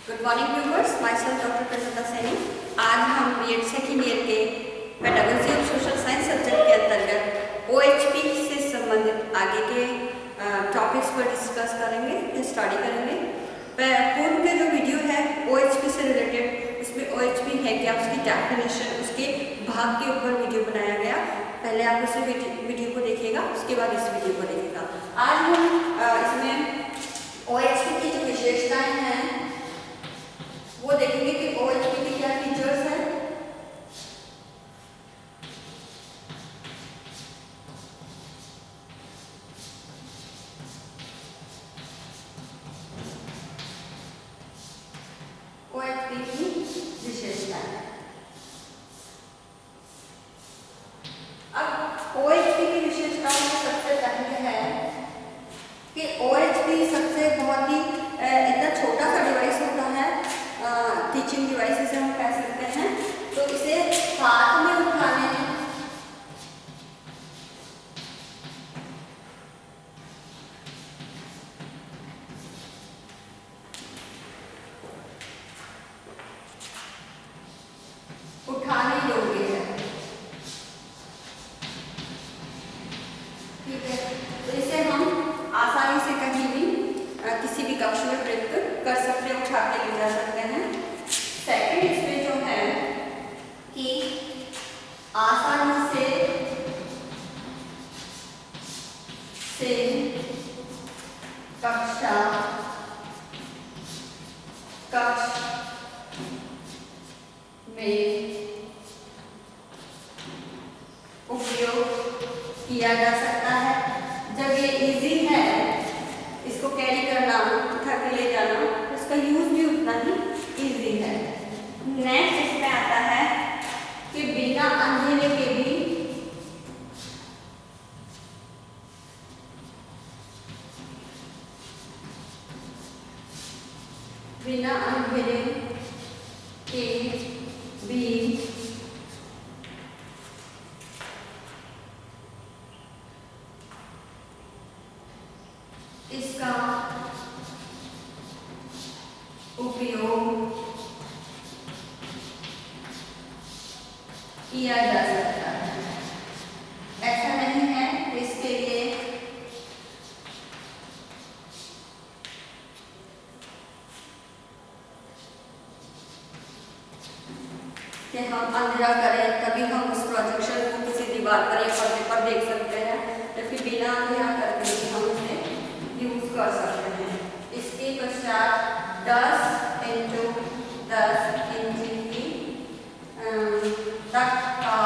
Good morning viewers, my self doctor Prasanna Saini. आज हम BEd second year के pedagogy of social science subject के अंतर्गत OHP से संबंधित आगे के टॉपिक्स पर डिस्कस करेंगे, स्टडी करेंगे। पूर्व के जो वीडियो है OHP से रिलेटेड, उसमें OHP है क्या, उसकी डेफिनेशन, उसके भाग के ऊपर वीडियो बनाया गया। पहले आप उस वीडियो को देखिएगा, उसके बाद इस वीडियो को देखिएगा। आज हम इसमें OHP की जो विशेषताएं हैं वो देखेंगे कि OHP के क्या फीचर्स हैं। OHP की विशेषताएं। अब OHP की विशेषताओं में सबसे पहले है कि OHP सबसे बहुत ही इतना छोटा सा डिवाइस होता है, टीचिंग डिवाइस इसे हम कह सकते हैं। तो इसे हाथ में उठाने योग्य है, ठीक है। तो इसे हम आसानी से कहीं भी किसी भी कक्ष में प्रयुक्त कर सकते हैं, उठा के ले जा सकते हैं। सेकंड इसमें जो है कि आसानी से कक्ष में उपयोग किया जा सकता है। जब ये इजी है, इसको कैरी करना, उठा के ले जाना, इसका यूज भी उतना ही इजी है। नेक्स्ट इसमें आता है कि बिना अंधेरे के भी इसका उपयोग किया जा सकता है। ऐसा नहीं है इसके लिए कि हम अंधेरा करें तभी हम उस प्रोजेक्शन को किसी दीवार पर या पर्दे पर देख सकते हैं, जबकि बिना अंधेरा करके भी हम उसे यूज कर सकते हैं। इसके पश्चात 10 इंटू 10 इंच की तक का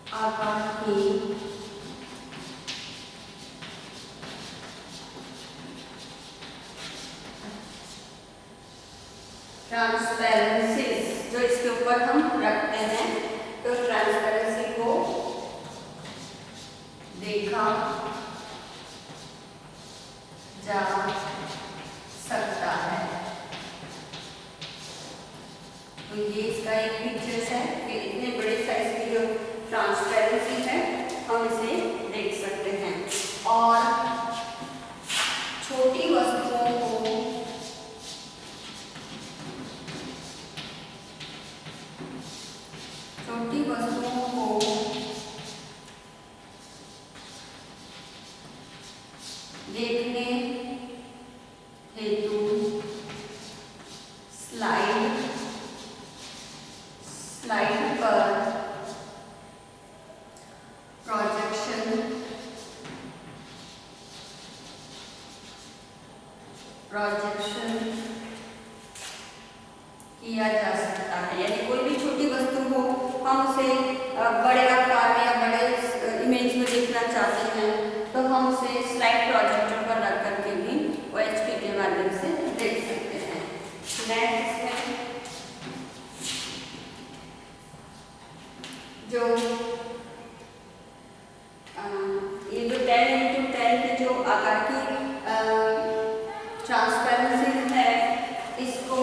आकार की ट्रांसपेरेंसी जो इसके ऊपर हम रखते हैं, तो ट्रांसपेरेंसी को देखा जा सकता है। तो ये इसका एक फीचर्स है कि इतने बड़े साइज की जो ट्रांसपेरेंसी है हम इसे देख सकते हैं। और छोटी वस्तुओं को देखने हेतु स्लाइड पर प्रोजेक्शन किया जा सकता है। यानी कोई भी छोटी वस्तु हो, हम उसे बड़े आकार में या बड़े इमेज में देखना चाहते हैं, तो हम उसे स्लाइड प्रोजेक्टर पर रख करके भी OHP के माध्यम से देख सकते हैं। नेक्स्ट है जो ये जो 10x10 की जो आकार की ट्रांसपेरेंसी है, इसको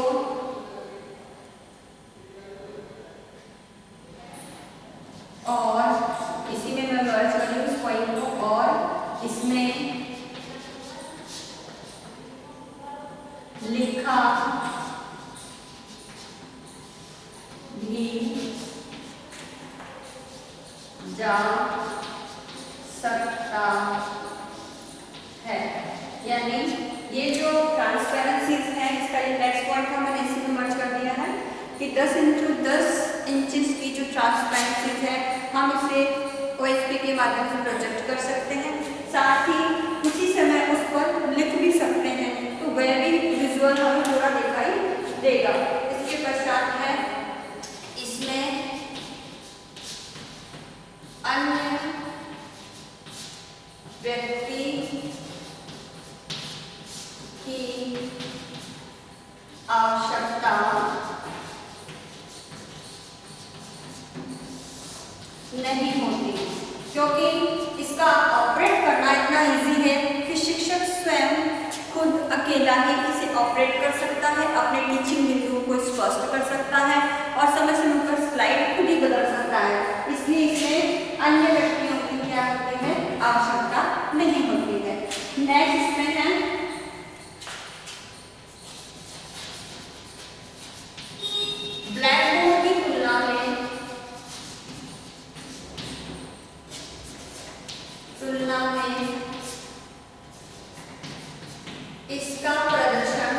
लिखा भी जा सकता है। यानी ये जो ट्रांसपेरेंसीज है, इसका ये नेक्स्ट पॉइंट था, मैंने इसी में मर्ज कर दिया है कि 10 × 10 इंचेस की जो ट्रांसपेरेंसीज है हम इसे OHP के माध्यम से प्रोजेक्ट कर सकते हैं, साथ ही उसी समय उस पर लिख भी सकते हैं, तो वह भी विजुअल हमें पूरा दिखाई देगा। इसके पश्चात है इसमें अन्य व्यक्ति की आवश्यकता नहीं होती, क्योंकि इसका ऑपरेट करना इतना इजी है कि शिक्षक स्वयं खुद अकेला ही इसे ऑपरेट कर सकता है, अपने टीचिंग बिंदुओं को स्पष्ट कर सकता है और समय समय पर स्लाइड खुद ही बदल सकता है। इसलिए इसमें अन्य व्यक्तियों की क्या होती है, आवश्यकता नहीं होती है। नेक्स्ट इसमें है ब्लैक बोर्ड की तुलना में इसका प्रदर्शन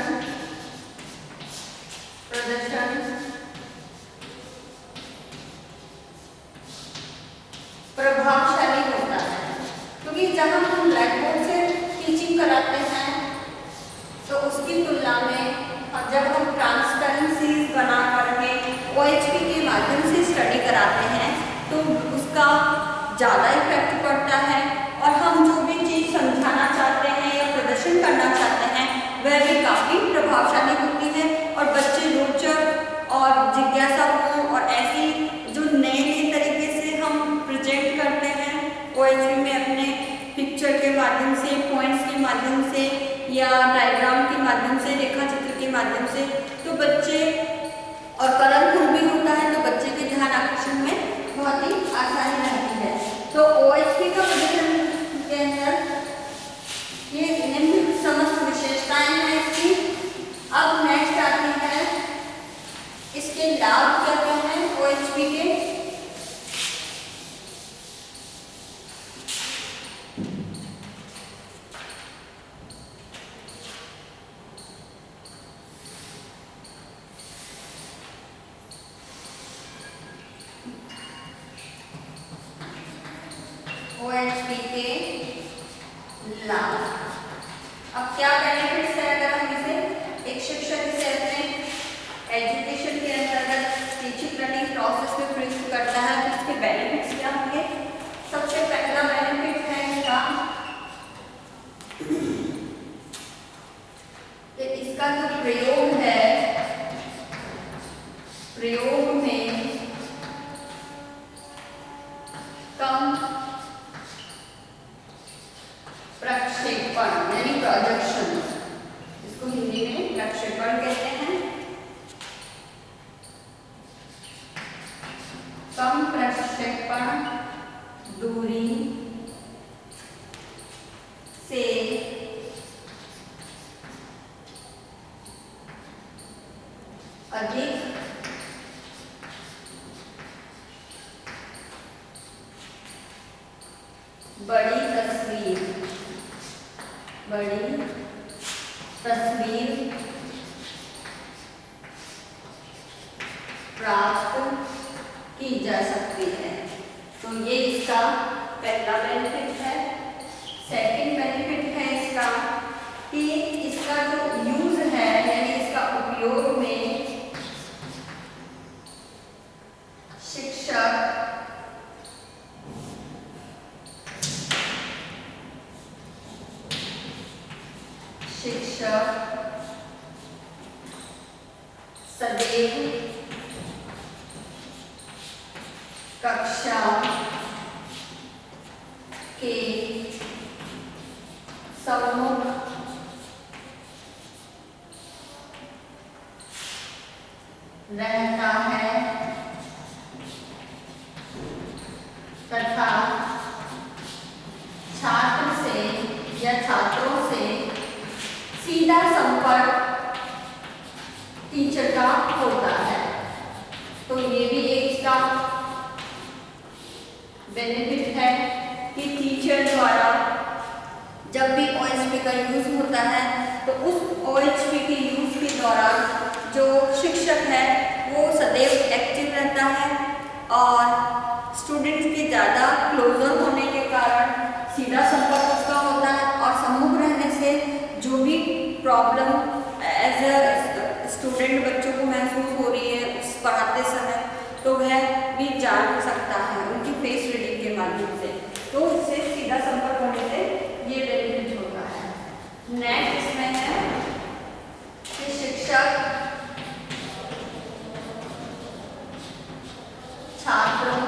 प्रभावशाली होता है, क्योंकि जब हम ब्लैक बोर्ड से टीचिंग कराते हैं तो उसकी तुलना में जब हम ट्रांसपेरेंसीज बना करके OHP के माध्यम से स्टडी कराते हैं तो उसका ज़्यादा इफेक्ट पड़ता है और हम जो भी चीज़ समझाना चाहते हैं या प्रदर्शन करना चाहते हैं वह भी काफ़ी प्रभावशाली होती है और बच्चे रोचक और जिज्ञासा हो और ऐसी जो नए तरीके से हम प्रेजेंट करते हैं OHP में अपने पिक्चर के माध्यम से, पॉइंट्स के माध्यम से या डायग्राम के माध्यम से, रेखा चित्र के माध्यम से, तो बच्चे और कलरफुल भी होता है तो बच्चे के ध्यान आकर्षण में बहुत ही आसानी रहती है। तो OHP का प्रदर्शन के अंदर ये निम्न समस्त विशेषताएं हैं इसकी। अब नेक्स्ट आती है इसके लाभ क्या क्या हैं OHP के। OHP के लाभ, अब क्या बेनिफिट्स है अगर हम इसे एक शिक्षक इसे अपने एजुकेशन के अंतर्गत टीचिंग लर्निंग प्रोसेस में प्रयुक्त करता है तो इसके बेनिफिट्स क्या होंगे। सबसे पहला बेनिफिट है इसका कि इसका जो प्रयोग है, प्रयोग में कम प्रक्षेपण यानी प्रोजेक्शन, इसको हिंदी में प्रक्षेपण कहते हैं, कम प्रक्षेपण दूरी से अधिक बड़ी तस्वीर प्राप्त की जा सकती है। तो ये इसका पहला बेनिफिट है। सेकंड बेनिफिट है इसका कि इसका जो यूज है यानी इसका उपयोग में शिक्षक सदैव कक्षा के सम्मुख रहता है तथा छात्र से या छात्रों से सीधा संपर्क का यूज़ होता है, तो उस OHP के यूज़ के दौरान जो शिक्षक है वो सदैव एक्टिव रहता है और स्टूडेंट्स के ज़्यादा क्लोजर होने के कारण सीधा संपर्क उसका होता है और सम्मुख रहने से जो भी प्रॉब्लम एज अ स्टूडेंट बच्चों को महसूस हो रही है उस पढ़ाते समय, तो वह भी जान सकता है उनकी फेस रीडिंग के माध्यम से। तो उससे सीधा संपर्क होने से ये बेनिफिट होता है। नेक्स्ट इसमें है कि शिक्षक छात्रों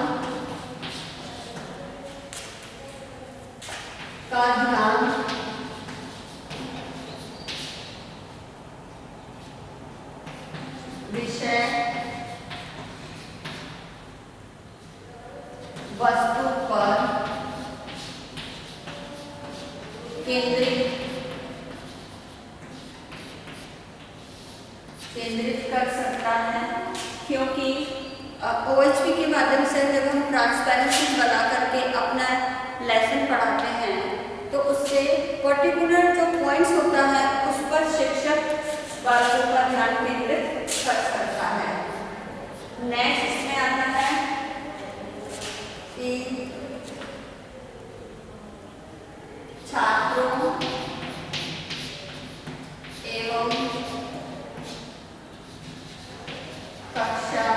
का ध्यान विषय वस्तु पर केंद्रित कर सकता है, क्योंकि OHP के माध्यम से जब हम ट्रांसपेरेंसी बना करके अपना लेसन पढ़ाते हैं तो उससे पर्टिकुलर जो पॉइंट्स होता है उस पर शिक्षक बातों पर ध्यान केंद्रित कर सकता है। नेक्स्ट इसमें आता है कि छात्रों एवं कक्षा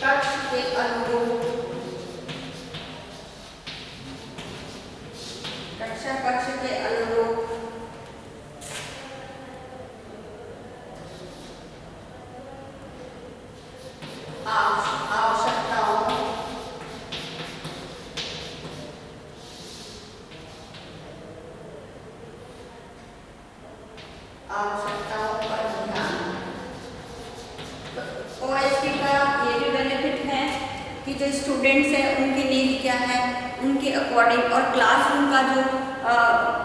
कक्ष के अनुरूप कक्षा कक्ष के अनुरूप आवश्यकताओं पर ध्यान। तो OHP का ये भी बेनिफिट है कि जो स्टूडेंट्स हैं उनकी नीड क्या है, उनके अकॉर्डिंग और क्लासरूम का जो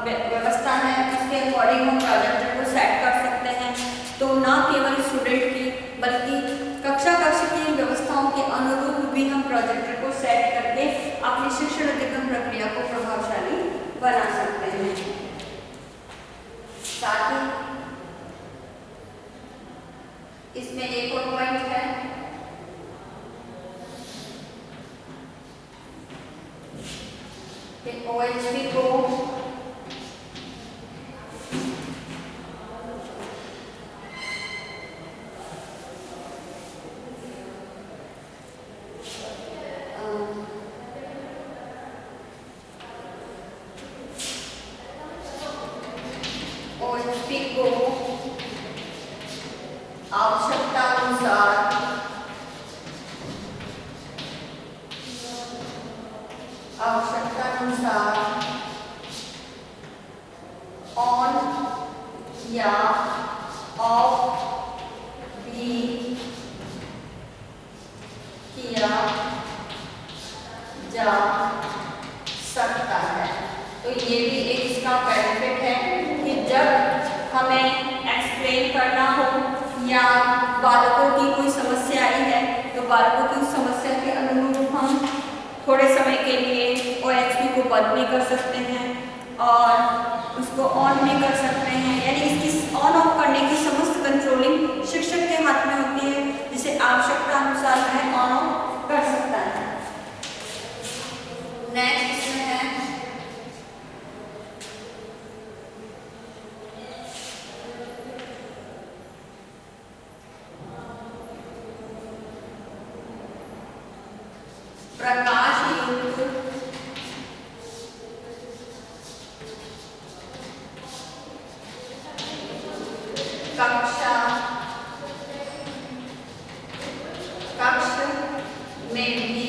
व्यवस्था है उसके अकॉर्डिंग हम प्रोजेक्टर को सेट कर सकते हैं। तो ना केवल स्टूडेंट की बल्कि कक्षा कक्ष की व्यवस्थाओं के अनुरूप भी हम प्रोजेक्टर को सेट करके अपनी शिक्षण अधिगम प्रक्रिया को प्रभावशाली बना सकते हैं। साथ ही इसमें एक और पॉइंट है कि OHP को आवश्यकतानुसार ऑन या ऑफ भी किया जा सकता है। तो ये भी एक इसका बेनिफिट है कि जब हमें एक्सप्लेन करना हो या बालकों की कोई समस्या आई है तो बालकों की समस्या के अनुरूप हम थोड़े समय के लिए OHP को बंद भी कर सकते हैं और उसको ऑन भी कर सकते हैं। यानी इसकी ऑन ऑफ करने की समस्त कंट्रोलिंग शिक्षक के हाथ में होती है, जिसे आवश्यकता अनुसार वह ऑन ऑफ कर सकता है। नेक्स्ट इसमें है प्रकाश युक्त कक्षा कक्ष में भी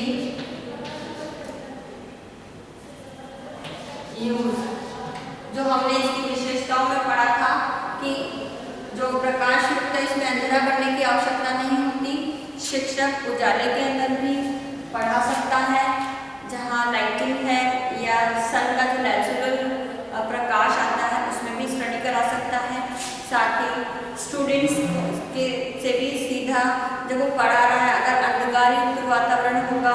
यूज। जो हमने इसकी विशेषताओं में पढ़ा था कि जो प्रकाश युक्त है इसमें अंधेरा करने की आवश्यकता नहीं होती, शिक्षक उजाले के अंदर भी पढ़ा सकता है। जहाँ लाइटिंग है या सन का जो नेचुरल प्रकाश आता है उसमें भी स्टडी करा सकता है। साथ ही स्टूडेंट्स के से भी सीधा जब वो पढ़ा रहा है, अगर अंधकार युक्त वातावरण होगा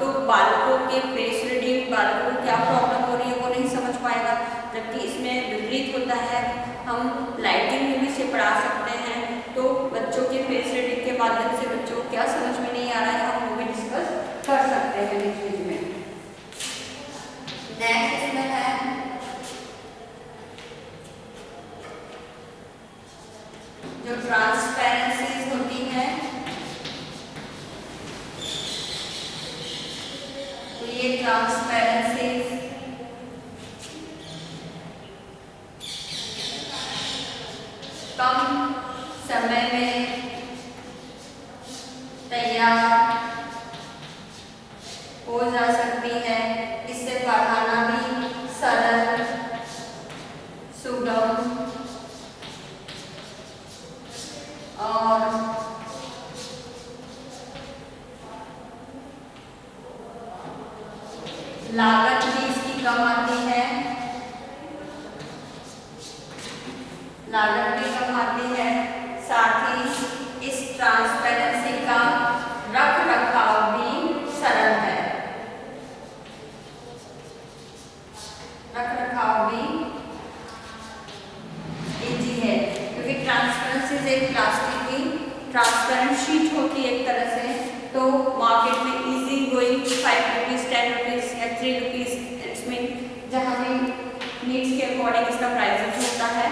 तो बालकों के फेस रीडिंग, बालकों को क्या विपरीत होता है। हम लाइटिंग में भी इसे पढ़ा सकते हैं। तो बच्चों के फेस रीडिंग के माध्यम से बच्चों को क्या समझ में नहीं आ रहा है हम वो भी डिस्कस कर सकते हैं इस चीज में। नेक्स्ट इसमें है जो ट्रांसपेरेंसीज होती है, तो ये ट्रांसपेरेंसीज कम समय में तैयार हो जा सकती है। इससे पढ़ाना भी सरल, सुगम और लागत भी इसकी कम आती है, लागत भी कम आती है। साथ ही इस ट्रांसपेरेंसी का रख रखाव भी सरल है, रख रखाव भी इजी है, क्योंकि ट्रांसपेरेंसी एक प्लास्टिक की ट्रांसपेरेंट शीट होती है एक तरह से। तो मार्केट में इजी गोइंग 5 रुपीज 10 रुपीज या 3 रुपीज इसमें जहाँ भी नीड्स के अकॉर्डिंग इसका प्राइस होता है,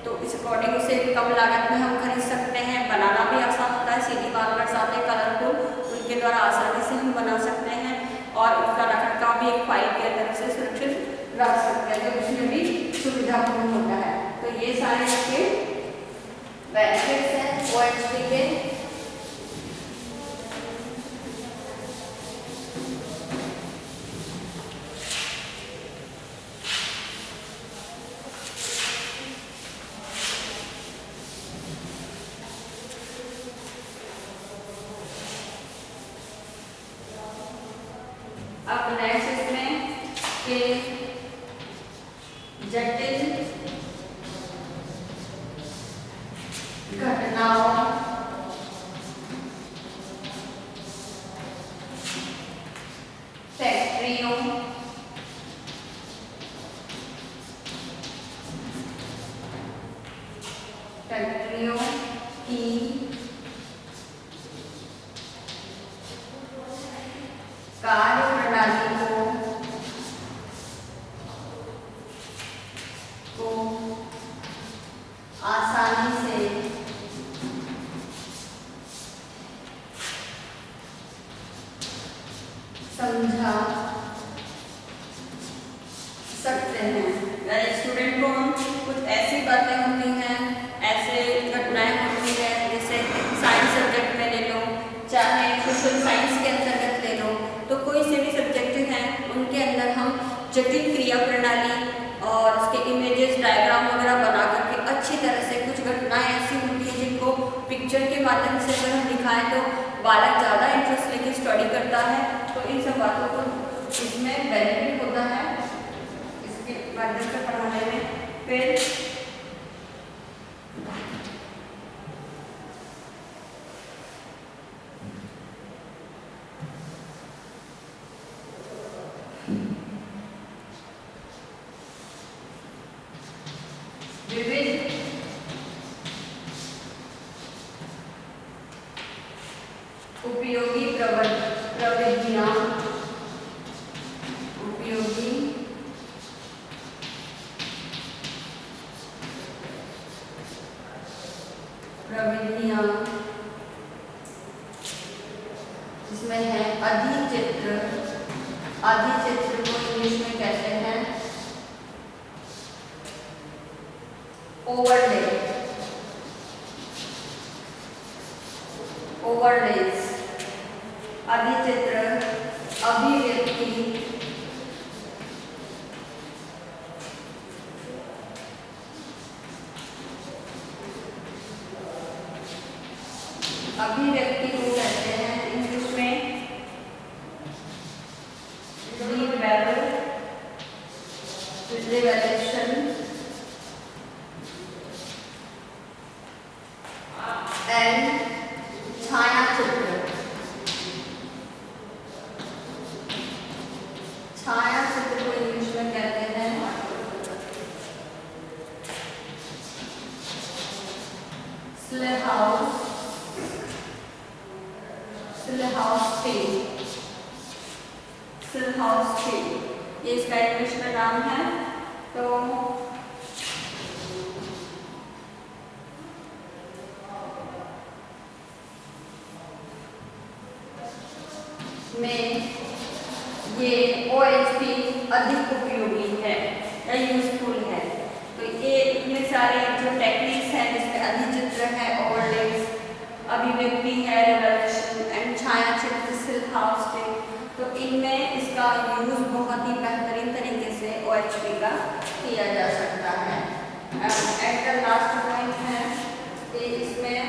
तो इस अकॉर्डिंग उसे कम लागत में हम खरीद सकते हैं। बनाना भी आसान होता है, CD मार्कर्स आते हैं कलरफुल, उनके द्वारा आसानी से हम बना सकते हैं और उसका रखरखाव भी एक फाइल के अंदर से सुरक्षित रख सकते हैं, तो उसमें भी सुविधापूर्ण होता है। तो ये सारे इसके बेनिफिट्स हैं OHP के। अब नेक्स्ट इसमें के जटिल घटनाओं फैक्ट्रियों की कार्य प्रणाली को आसानी से समझा सकते हैं। स्टूडेंट को हम कुछ ऐसी बातें होती हैं, ऐसे घटनाएं होती है, जैसे साइंस सब्जेक्ट में ले लो, चाहे सोशल साइंस के अंतर्गत ले लो, तो कोई से भी सब्जेक्ट हैं उनके अंदर हम जटिल क्रिया प्रणाली और उसके इमेजेस डायग्राम वगैरह बना करके अच्छी तरह से कुछ घटनाएं ऐसी होती हैं जिनको पिक्चर के माध्यम से अगर हम दिखाएं तो बालक ज़्यादा इंटरेस्ट लेके स्टडी करता है। तो इन सब बातों को इसमें बेनिफिट होता है इसके माध्यम से पढ़ाने में। फिर विविध उपयोगी प्रविधियां जिसमें है अधिचित्र को इंग्लिश में कहते हैं ओवरलेज। अधिचित्र अभिव्यक्ति को कहते हैं इंग्लिश में रिवेलेशन एंड छायाचित्र को इंग्लिश में कहते हैं सिलहाउस ये इसका इंग्लिश में नाम है। तो में ये OHP अधिक उपयोगी है या यूजफुल है। तो ये सारे जो टेक्निक्स हैं जिसमें अधिचित्र है, ओवरलेस, अभिव्यक्ति है, रिवोल्यूशन एंड छाया चित्र, सिलहाउस के, तो इनमें इसका यूज बहुत ही बेहतरीन तरीके से OHP का किया जा सकता है। एट द लास्ट पॉइंट है कि इसमें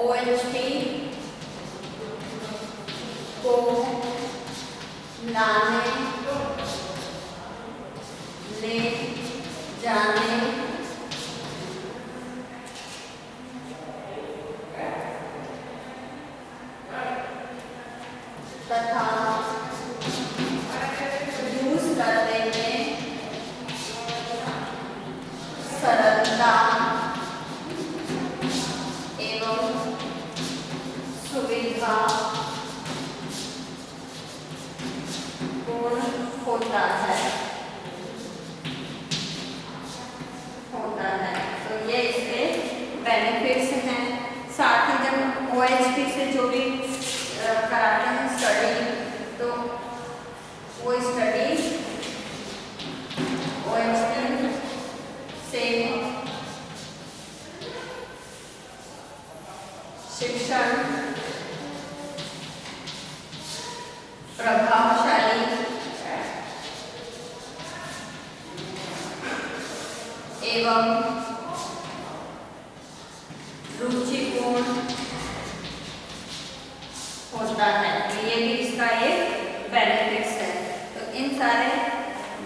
OHP को लाने ले जाने तथा यूज करने में सरलता एवं सुविधा होता है। तो ये इसके बेनिफिट्स हैं। साथ ही जब OHP से जो भी कराते हैं स्टडी, तो वो स्टडी OHP से शिक्षण प्रभावशाली एवं रुचिपूर्ण होता है। ये भी इसका एक बेनिफिट्स है। तो इन सारे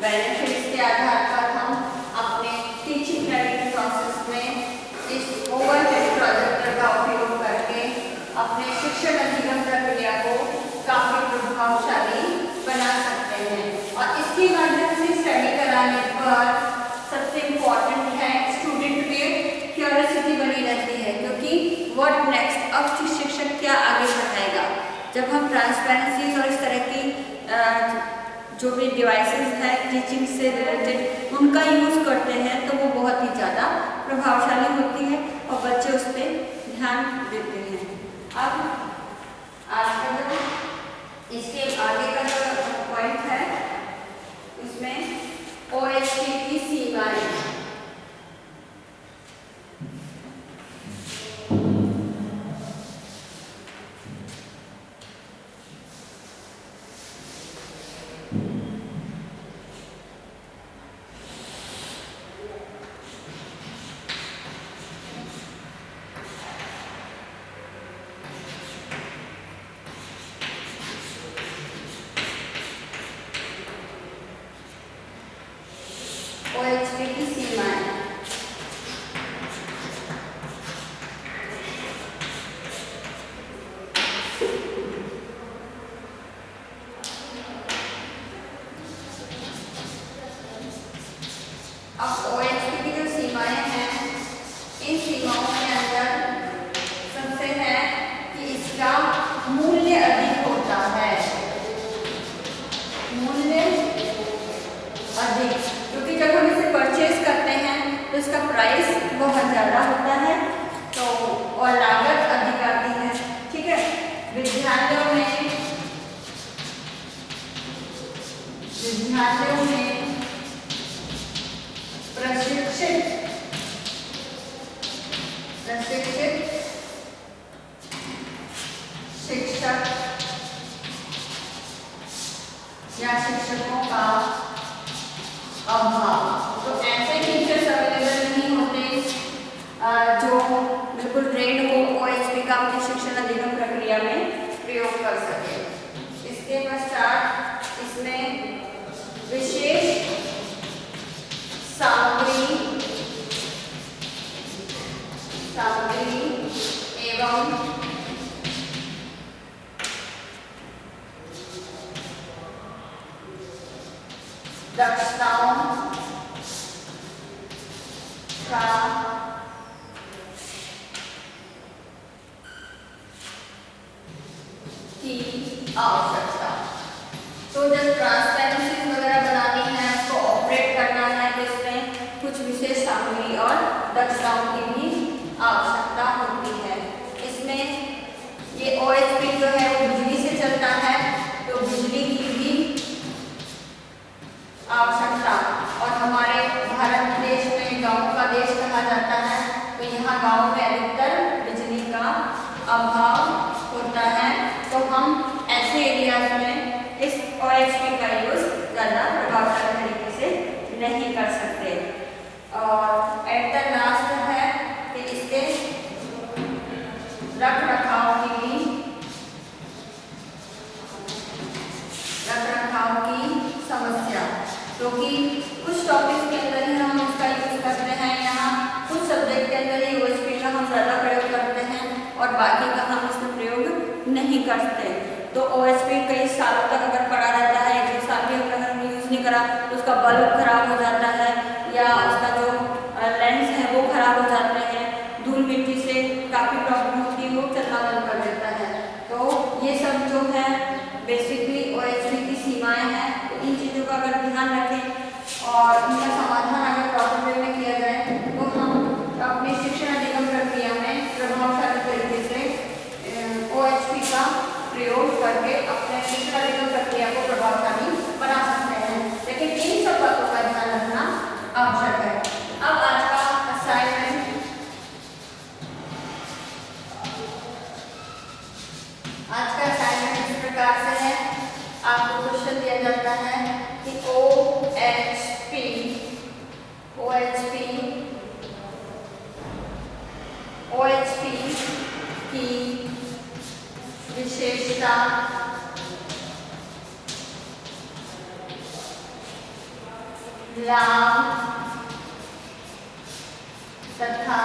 बेनिफिट्स के आधार पर हम अपने टीचिंग लर्निंग प्रोसेस में इस ओवरहेड प्रोजेक्टर का उपयोग करके अपने शिक्षण अधिगम प्रक्रिया को काफी प्रभावशाली बना सकते हैं। और इसके माध्यम से स्टडी कराने पर सबसे इम्पोर्टेंट है स्टूडेंट में क्यूरियोसिटी बनी रहती है, क्योंकि व्हाट नेक्स्ट, अब शिक्षक क्या आगे बढ़ाएगा। जब हम ट्रांसपेरेंसी और इस तरह की जो भी डिवाइसेस हैं टीचिंग से रिलेटेड उनका यूज़ करते हैं, तो वो बहुत ही ज़्यादा प्रभावशाली होती है और बच्चे उस पर ध्यान देते हैं। अब आज का जो इसके आगे का जो पॉइंट है इसमें OHP की सीमाएं। OHP की सीमाएं। अब OHP की जो सीमाएं हैं, इन सीमाओं के अंदर सबसे है कि इसका मूल्य अधिक होता है। मूल्य अधिक, क्योंकि जब हम इसे परचेज करते हैं तो इसका प्राइस बहुत ज़्यादा होता है, तो और लागत अधिक आती है। ठीक है, विद्यालयों में प्रशिक्षित शिक्षक या शिक्षकों का अभाव, तो ऐसे टीचर्स अवेलेबल नहीं होते जो बिल्कुल ट्रेंड हो OHP का अपने शिक्षण अधिगम प्रक्रिया में प्रयोग कर सके। इसके पश्चात इसमें विशेष सामग्री एवं दक्षताओं का आवश्यकता। तो जब ट्रांसपेरेंसी वगैरह बनानी है, उसको ऑपरेट करना है, तो इसमें कुछ विशेष सामग्री और दक्षताओं की भी आवश्यकता होती है। इसमें ये OHP जो है वो बिजली से चलता है, तो बिजली की भी आवश्यकता। और हमारे भारत देश में गांव का देश कहा जाता है, तो यहाँ गांव में अधिकतर बिजली का अभाव होता है, तो हम ऐसे एरियाज में इस OHP का यूज ज़्यादा प्रभावशाली तरीके से नहीं कर सकते। और एट द लास्ट है कि इसके रख रखाव की समस्या, क्योंकि कुछ टॉपिक्स के अंदर ही हम इसका यूज करते हैं, यहाँ कुछ सब्जेक्ट के अंदर ही OHP का हम ज़्यादा प्रयोग करते हैं और बाकी का हम इसमें प्रयोग नहीं करते। तो OHP कई सालों तक अगर पड़ा रहता है, 1-2 साल भी अगर हम यूज़ नहीं करा तो उसका बल्ब खराब हो जाता है या उसका जो लेंस है वो खराब हो जाते हैं, धूल मिट्टी से काफ़ी प्रॉब्लम होती है, वो चलना बंद कर देता है। तो ये सब जो है बेसिकली OHP की सीमाएं हैं, तो इन चीज़ों का अगर ध्यान रखें और इनका समाधान अगर प्रॉपर वे में किया जाए, तो हम अपनी शिक्षण अधिगम प्रक्रिया में प्रभावशाली तरीके से OHP का प्रयोग करके अपने शिक्षण अधिगम प्रक्रिया को प्रभावशाली बना सकते हैं। लेकिन इन सब बातों का ध्यान रखना आवश्यक है। अब आज का असाइनमेंट, इस प्रकार से है। आपको क्वेश्चन दिया जाता है कि OHP की विशेषता लाभ तथा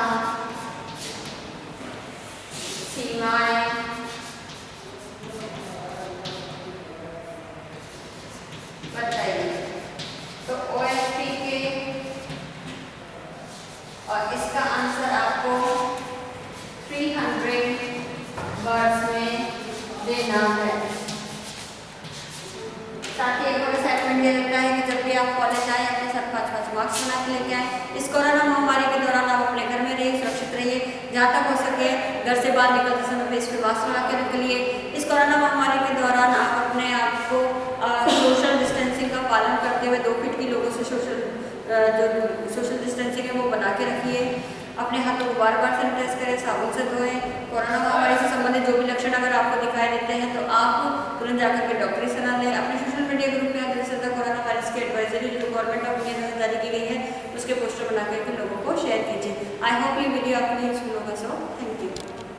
सीमाएं बताइए। तो OHP के और इसका आंसर आपको 300 वर्ड्स में देना है। साथ ही एक और असाइनमेंट दिया जाता है कि जब भी आप कॉलेज आए अपने साथ 5-5 मार्क्स बना के लेके आए। इस कोरोना महामारी के दौरान आप अपने घर में रहिए, सुरक्षित रहिए, जहाँ तक हो सके घर से बाहर निकलते समय फेस पे मास्क लगा के रखिए। इस कोरोना महामारी के दौरान आप अपने आप को सोशल डिस्टेंसिंग का पालन करते हुए 2 फीट की लोगों से सोशल डिस्टेंसिंग है वो बना के रखिए। अपने हाथों को बार-बार सैनिटाइज करें, साबुन से धोएं। कोरोना महामारी से संबंधित जो भी लक्षण अगर आपको दिखाई देते हैं तो आप तुरंत जाकर के डॉक्टरी सलाह लें। अपने सोशल मीडिया ग्रुप में अगर से कोरोना वायरस की एडवाइजरी जो गवर्नमेंट ऑफ इंडिया द्वारा जारी की गई है उसके पोस्टर बना करके लोगों को शेयर कीजिए। आई होप ये वीडियो आपके लिए यूजफुल होगा। So thank you.